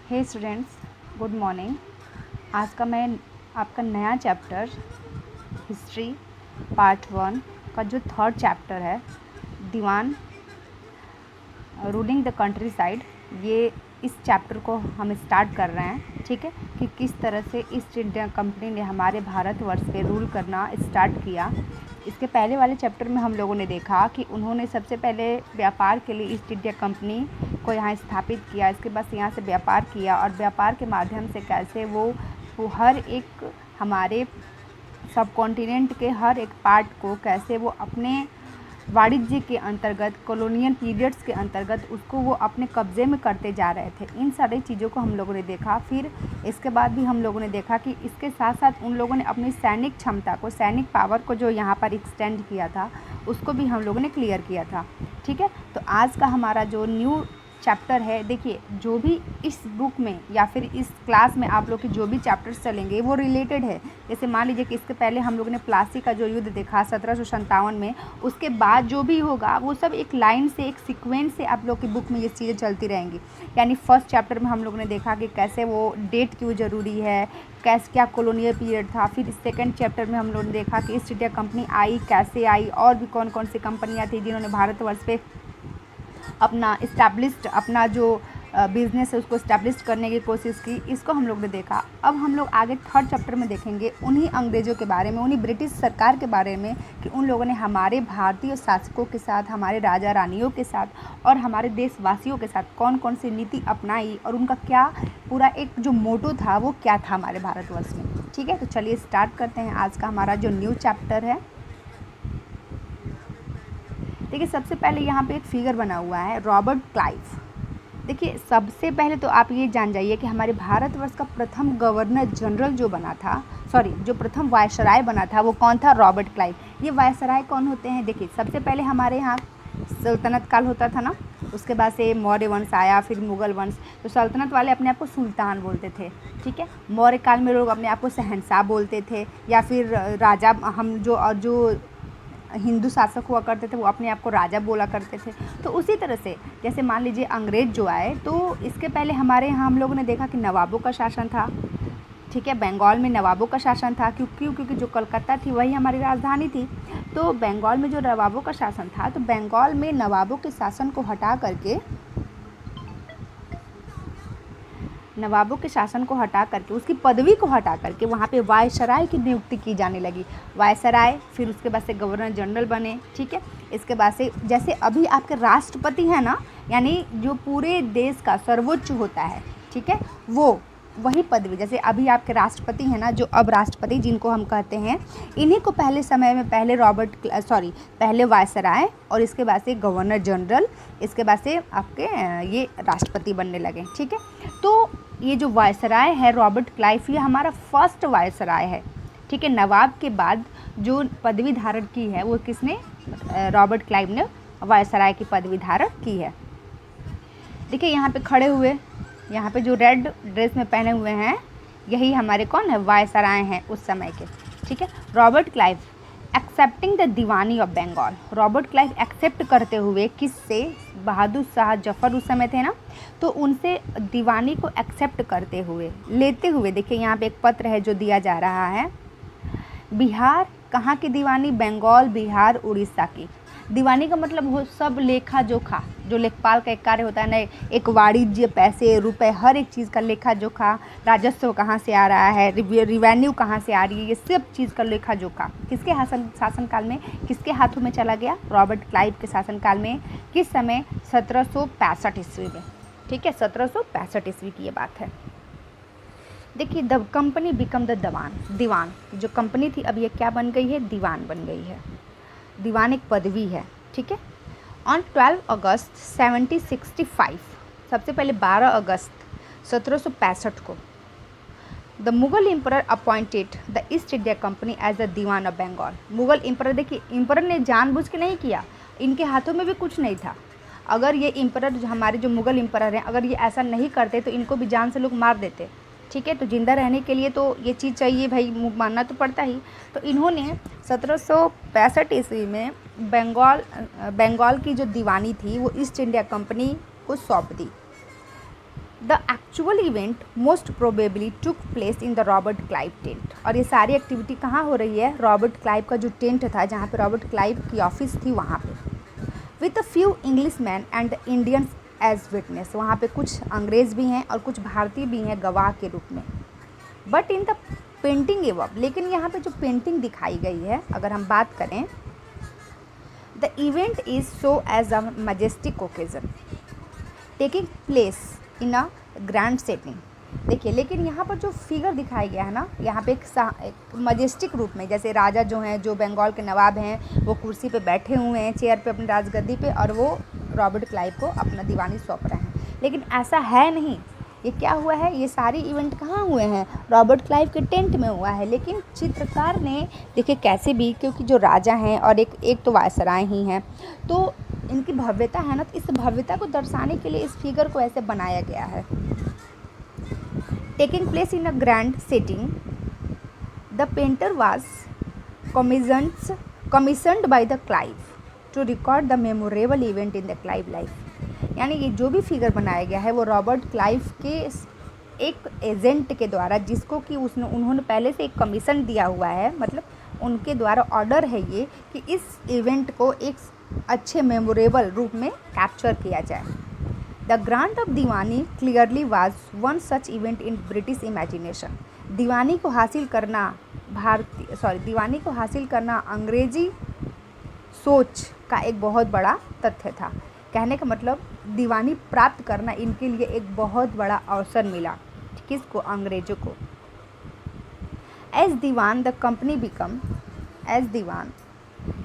हे students, good morning. आज का मैं आपका नया चैप्टर हिस्ट्री पार्ट 1 का जो थर्ड चैप्टर है, दीवान रूलिंग द कंट्री साइड, ये इस चैप्टर को हम स्टार्ट कर रहे हैं। ठीक है, कि किस तरह से ईस्ट इंडिया कंपनी ने हमारे भारतवर्ष पे रूल करना स्टार्ट किया। इसके पहले वाले चैप्टर में हम लोगों ने देखा कि उन्होंने सबसे पहले व्यापार के लिए ईस्ट इंडिया कंपनी को यहाँ स्थापित किया। इसके बाद यहाँ से व्यापार किया और व्यापार के माध्यम से कैसे वो हर एक हमारे सब कॉन्टिनेंट के हर एक पार्ट को कैसे वो अपने वाणिज्य के अंतर्गत, कॉलोनियल पीरियड्स के अंतर्गत उसको वो अपने कब्ज़े में करते जा रहे थे। इन सारी चीज़ों को हम लोगों ने देखा। फिर इसके बाद भी हम लोगों ने देखा कि इसके साथ साथ उन लोगों ने अपनी सैनिक क्षमता को, सैनिक पावर को जो यहाँ पर एक्सटेंड किया था, उसको भी हम लोगों ने क्लियर किया था। ठीक है, तो आज का हमारा जो न्यू चैप्टर है, देखिए जो भी इस बुक में या फिर इस क्लास में आप लोग के जो भी चैप्टर्स चलेंगे वो रिलेटेड है। जैसे मान लीजिए कि इसके पहले हम लोगों ने प्लासी का जो युद्ध देखा 1757 में, उसके बाद जो भी होगा वो सब एक लाइन से, एक सीक्वेंस से आप लोग की बुक में ये चीज़ें चलती रहेंगी। यानी फर्स्ट चैप्टर में हम लोगों ने देखा कि कैसे वो डेट क्यों ज़रूरी है, कैसे क्या कॉलोनियल पीरियड था। फिर सेकंड चैप्टर में हम लोगों ने देखा कि ईस्ट इंडिया कंपनी आई, कैसे आई, और भी कौन कौन सी कंपनियाँ थी जिन्होंने भारतवर्ष पे अपना जो बिज़नेस है उसको इस्टेब्लिश करने की कोशिश की। इसको हम लोग ने देखा। अब हम लोग आगे थर्ड चैप्टर में देखेंगे उन्हीं अंग्रेज़ों के बारे में, उन्हीं ब्रिटिश सरकार के बारे में, कि उन लोगों ने हमारे भारतीय शासकों के साथ, हमारे राजा रानियों के साथ और हमारे देशवासियों के साथ कौन कौन सी नीति अपनाई और उनका क्या पूरा एक जो मोटो था वो क्या था हमारे भारतवर्ष में। ठीक है, तो चलिए स्टार्ट करते हैं आज का हमारा जो न्यू चैप्टर है। देखिए सबसे पहले यहाँ पे एक फिगर बना हुआ है, रॉबर्ट क्लाइव। देखिए सबसे पहले तो आप ये जान जाइए कि हमारे भारतवर्ष का प्रथम गवर्नर जनरल जो बना था, जो प्रथम वायसराय बना था, वो कौन था? Robert Clive. ये वायसराय कौन होते हैं? देखिए सबसे पहले हमारे यहाँ सल्तनत काल होता था ना, उसके बाद से मौर्य वंश आया, फिर मुग़ल वंश। तो सल्तनत वाले अपने आप को सुल्तान बोलते थे। ठीक है, मौर्य काल में लोग अपने आप को शहंशाह बोलते थे, या फिर राजा, हम जो हिंदू शासक हुआ करते थे वो अपने आप को राजा बोला करते थे। तो उसी तरह से जैसे मान लीजिए अंग्रेज़ जो आए, तो इसके पहले हमारे यहाँ हम लोगों ने देखा कि नवाबों का शासन था। ठीक है, बंगाल में नवाबों का शासन था, क्योंकि जो कलकत्ता थी वही हमारी राजधानी थी। तो बंगाल में जो नवाबों का शासन था, तो बंगाल में नवाबों के शासन को हटा करके उसकी पदवी को हटा करके वहाँ पे वायसराय की नियुक्ति की जाने लगी। वायसराय, फिर उसके बाद से गवर्नर जनरल बने। ठीक है, इसके बाद से जैसे अभी आपके राष्ट्रपति हैं ना, यानी जो पूरे देश का सर्वोच्च होता है, ठीक है, वो वही पदवी, जैसे अभी आपके राष्ट्रपति हैं ना, जो अब राष्ट्रपति जिनको हम कहते हैं, इन्हीं को पहले समय में पहले वायसराय और इसके बाद से गवर्नर जनरल, इसके बाद से आपके ये राष्ट्रपति बनने लगे। ठीक है, तो ये जो वायसराय है रॉबर्ट क्लाइव, ये हमारा फर्स्ट वायसराय है। ठीक है, नवाब के बाद जो पदवी धारण की है वो किसने? रॉबर्ट क्लाइव ने वायसराय की पदवी धारण की है। देखिए यहाँ पे खड़े हुए, यहाँ पे जो रेड ड्रेस में पहने हुए हैं, यही हमारे कौन है? वायसराय हैं उस समय के। ठीक है, Robert Clive accepting the diwani of Bengal. Robert Clive accept करते हुए किससे? बहादुर शाह जफर उस समय थे ना, तो उनसे दीवानी को एक्सेप्ट करते हुए, लेते हुए, देखिए यहाँ पे एक पत्र है जो दिया जा रहा है। बिहार कहाँ की दीवानी? बंगाल, बिहार, उड़ीसा की दीवानी का मतलब वो सब लेखा जोखा, जो लेखपाल का एक कार्य होता है ना, एक वाणिज्य, पैसे, रुपए, हर एक चीज़ का लेखा जोखा, राजस्व कहाँ से आ रहा है, रिवेन्यू कहाँ से आ रही है, ये सब चीज़ का लेखा जोखा किसके शासनकाल में, किसके हाथों में चला गया? रॉबर्ट क्लाइव के शासनकाल में। किस समय? 1765 ईस्वी में। ठीक है, 1765 ईस्वी की ये बात है। देखिए द कंपनी बिकम द दीवान, जो कंपनी थी अब ये क्या बन गई है? दीवान बन गई है। दीवान एक पदवी है। ठीक है, ऑन 12 अगस्त 1765, सबसे पहले 12 अगस्त 1765 को the Mughal emperor appointed the East India Company as the diwan of Bengal. Mughal emperor, देखिए एम्परर ने जानबूझ के नहीं किया, इनके हाथों में भी कुछ नहीं था। अगर ये एम्परर, हमारे जो मुग़ल एम्परर हैं, अगर ये ऐसा नहीं करते तो इनको भी जान से लोग मार देते। ठीक है, तो ज़िंदा रहने के लिए तो ये चीज़ चाहिए भाई, मानना तो पड़ता ही। तो इन्होंने 1765 ईस्वी में बंगाल की जो दीवानी थी वो ईस्ट इंडिया कंपनी को सौंप दी। The actual event most probably took place in the Robert Clive tent. और ये सारी एक्टिविटी कहाँ हो रही है? रॉबर्ट क्लाइव का जो टेंट था, जहाँ पे रॉबर्ट क्लाइव की ऑफिस थी, वहाँ पे। With a few English man and Indians as witness, वहाँ पे कुछ अंग्रेज़ भी हैं और कुछ भारतीय भी हैं गवाह के रूप में। बट इन द पेंटिंग एवब, लेकिन यहाँ पे जो पेंटिंग दिखाई गई है, अगर हम बात करें, the event is so as a majestic occasion taking place in a grand setting. देखिए, लेकिन यहाँ पर जो फिगर दिखाया गया है ना, यहाँ पे एक मजेस्टिक रूप में, जैसे राजा जो हैं, जो बंगाल के नवाब हैं, वो कुर्सी पे बैठे हुए हैं, चेयर पे, अपनी राजगद्दी पे, और वो रॉबर्ट क्लाइव को अपना दीवानी सौंप रहे हैं। लेकिन ऐसा है नहीं। ये क्या हुआ है? ये सारी इवेंट कहाँ हुए हैं? रॉबर्ट क्लाइव के टेंट में हुआ है। लेकिन चित्रकार ने, देखिए कैसे भी, क्योंकि जो राजा हैं और एक तो वायसराय ही हैं, तो इनकी भव्यता है ना, तो इस भव्यता को दर्शाने के लिए इस फिगर को ऐसे बनाया गया है। Taking place in a grand setting, the painter was commissioned by the Clive to record the memorable event in the Clive life. यानी ये जो भी फिगर बनाया गया है वो रॉबर्ट क्लाइव के एक एजेंट के द्वारा, जिसको कि उन्होंने पहले से एक कमीशन दिया हुआ है, मतलब उनके द्वारा ऑर्डर है ये कि इस इवेंट को एक अच्छे मेमोरेबल रूप में कैप्चर किया जाए। The grant of Diwani clearly was one such event in British imagination. दीवानी को हासिल करना दीवानी को हासिल करना अंग्रेजी सोच का एक बहुत बड़ा तथ्य था। कहने का मतलब, दीवानी प्राप्त करना इनके लिए एक बहुत बड़ा अवसर मिला। किसको? अंग्रेजों को। As diwan the company become, as diwan,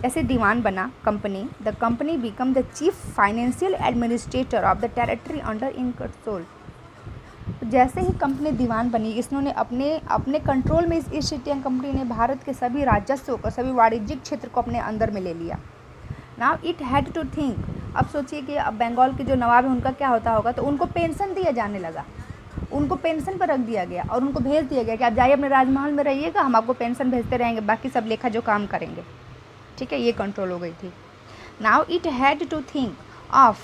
जैसे दीवान बना company, the company become the chief financial administrator of the territory under in control. जैसे ही कंपनी दीवान बनी, इसने अपने कंट्रोल में, इस ईस्ट इंडिया कंपनी ने भारत के सभी राजस्व को, सभी वाणिज्यिक क्षेत्र को अपने अंदर में ले लिया। Now it had to think, अब सोचिए कि अब बंगाल के जो नवाब हैं उनका क्या होता होगा, तो उनको पेंशन दिया जाने लगा, उनको पेंशन पर रख दिया गया और उनको भेज दिया गया कि आप जाइए अपने राजमहल में रहिएगा, हम आपको पेंशन भेजते रहेंगे, बाकी सब लेखा जो काम करेंगे। ठीक है, ये कंट्रोल हो गई थी। Now it had to think of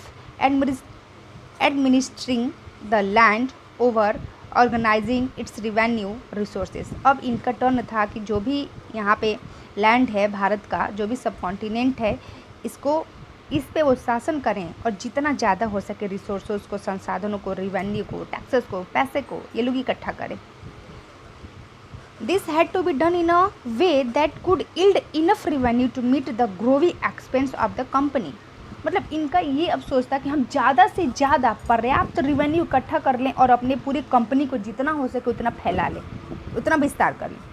administering the land over organizing its revenue resources. अब इनका टर्न था कि जो भी यहाँ पे लैंड है भारत का, जो भी सब कॉन्टिनेंट है, इस पे वो शासन करें और जितना ज़्यादा हो सके रिसोर्सेज को, संसाधनों को, रिवेन्यू को, टैक्सेस को, पैसे को ये लोग इकट्ठा करें। This had to be done in a way that could yield enough revenue to meet the growing expense of the company. मतलब इनका ये अब सोचता कि हम ज़्यादा से ज़्यादा पर्याप्त रेवेन्यू इकट्ठा कर लें और अपने पूरी कंपनी को जितना हो सके उतना फैला लें, उतना विस्तार कर लें।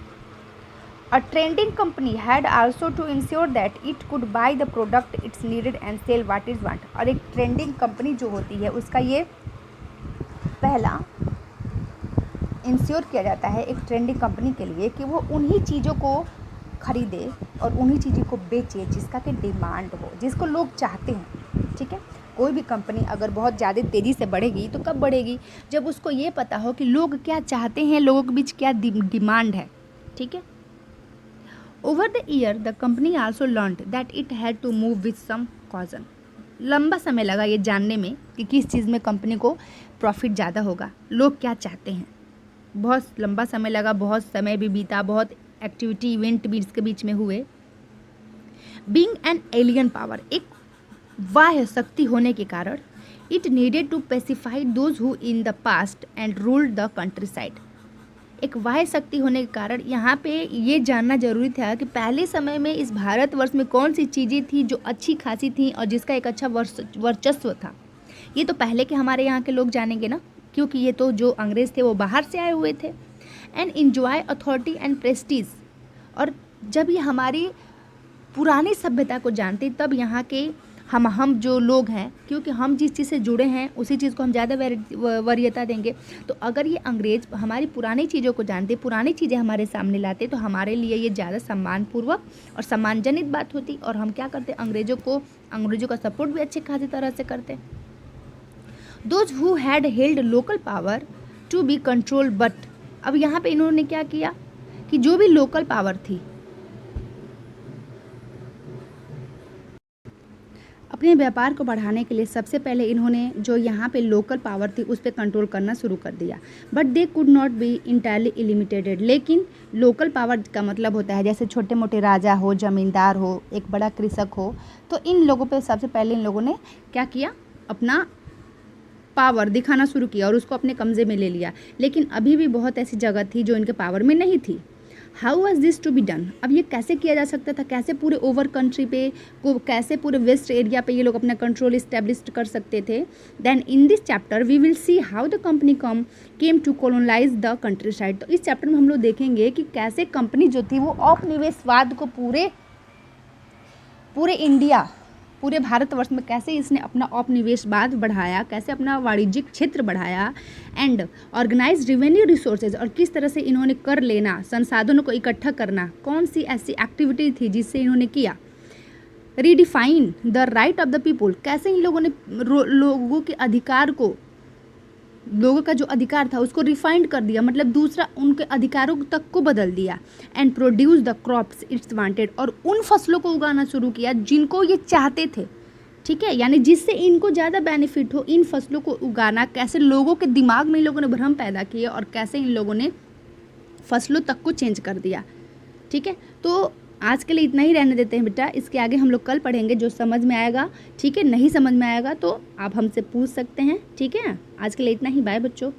A trending company had also to ensure that it could buy the product it's needed and sell what is want। और एक ट्रेंडिंग कंपनी जो होती है उसका ये पहला इंश्योर किया जाता है एक ट्रेंडिंग कंपनी के लिए कि वो उन्हीं चीज़ों को खरीदे और उन्हीं चीज़ों को बेचे जिसका कि डिमांड हो, जिसको लोग चाहते हैं। ठीक है, कोई भी कंपनी अगर बहुत ज़्यादा तेज़ी से बढ़ेगी तो कब बढ़ेगी? जब उसको ये पता हो कि लोग क्या चाहते हैं, लोगों के बीच क्या डिमांड है। ठीक है, over the year the company also learned that it had to move with some caution. लंबा समय लगा ये जानने में कि किस चीज़ में कंपनी को प्रॉफिट ज़्यादा होगा, लोग क्या चाहते हैं। बहुत लंबा समय लगा, बहुत समय भी बीता, बहुत एक्टिविटी इवेंट भी इसके बीच में हुए। बीइंग एन एलियन पावर, एक बाह्य शक्ति होने के कारण, it needed to pacify those who in the past and ruled the countryside. एक बाह्य शक्ति होने के कारण यहाँ पे ये जानना जरूरी था कि पहले समय में इस भारतवर्ष में कौन सी चीज़ें थी जो अच्छी खासी थी और जिसका एक अच्छा वर्चस्व था। ये तो पहले के हमारे यहाँ के लोग जानेंगे ना, क्योंकि ये तो जो अंग्रेज़ थे वो बाहर से आए हुए थे। And enjoy authority and Prestige, और जब ये हमारी पुरानी सभ्यता को जानते तब यहाँ के हम जो लोग हैं, क्योंकि हम जिस चीज़ से जुड़े हैं उसी चीज़ को हम ज़्यादा वरीयता देंगे। तो अगर ये अंग्रेज़ हमारी पुरानी चीज़ों को जानते, पुरानी चीज़ें हमारे सामने लाते, तो हमारे लिए ये ज़्यादा सम्मानपूर्वक और सम्मानजनित बात होती। और हम क्या करते, अंग्रेज़ों का सपोर्ट भी अच्छे खासी तरह से करते। Those who had held local power to be control, but अब यहाँ पे इन्होंने क्या किया कि जो भी लोकल पावर थी, अपने व्यापार को बढ़ाने के लिए सबसे पहले इन्होंने जो यहाँ पे लोकल पावर थी उस पर कंट्रोल करना शुरू कर दिया। But they could not be entirely eliminated. लेकिन लोकल पावर का मतलब होता है जैसे छोटे मोटे राजा हो, ज़मींदार हो, एक बड़ा कृषक हो, तो इन लोगों पे सबसे पहले इन लोगों ने क्या किया, अपना पावर दिखाना शुरू किया और उसको अपने कब्जे में ले लिया। लेकिन अभी भी बहुत ऐसी जगह थी जो इनके पावर में नहीं थी। How was this to be done? अब ये कैसे किया जा सकता था, कैसे पूरे ओवर कंट्री पे को, कैसे पूरे वेस्ट एरिया पे ये लोग अपना कंट्रोल इस्टेब्लिश कर सकते थे? Then in this chapter we will see how the company came to colonize the countryside. तो इस चैप्टर में हम लोग देखेंगे कि कैसे कंपनी जो थी वो औपनिवेशवाद को पूरे इंडिया, पूरे भारतवर्ष में कैसे इसने अपना औपनिवेशवाद बढ़ाया, कैसे अपना वाणिज्यिक क्षेत्र बढ़ाया, एंड ऑर्गेनाइज रेवेन्यू रिसोर्सेज, और किस तरह से इन्होंने कर लेना, संसाधनों को इकट्ठा करना, कौन सी ऐसी एक्टिविटी थी जिससे इन्होंने किया। Redefine the right of the people, कैसे इन लोगों ने लोगों के अधिकार को, लोगों का जो अधिकार था उसको रिफाइंड कर दिया, मतलब दूसरा उनके अधिकारों तक को बदल दिया। And produce the crops it's wanted, और उन फसलों को उगाना शुरू किया जिनको ये चाहते थे, ठीक है, यानी जिससे इनको ज़्यादा बेनिफिट हो, इन फसलों को उगाना। कैसे लोगों के दिमाग में इन लोगों ने भ्रम पैदा किए और कैसे इन लोगों ने फसलों तक को चेंज कर दिया। ठीक है, तो आज के लिए इतना ही रहने देते हैं बेटा, इसके आगे हम लोग कल पढ़ेंगे, जो समझ में आएगा ठीक है, नहीं समझ में आएगा तो आप हमसे पूछ सकते हैं। ठीक है, आज के लिए इतना ही, बाय बच्चों।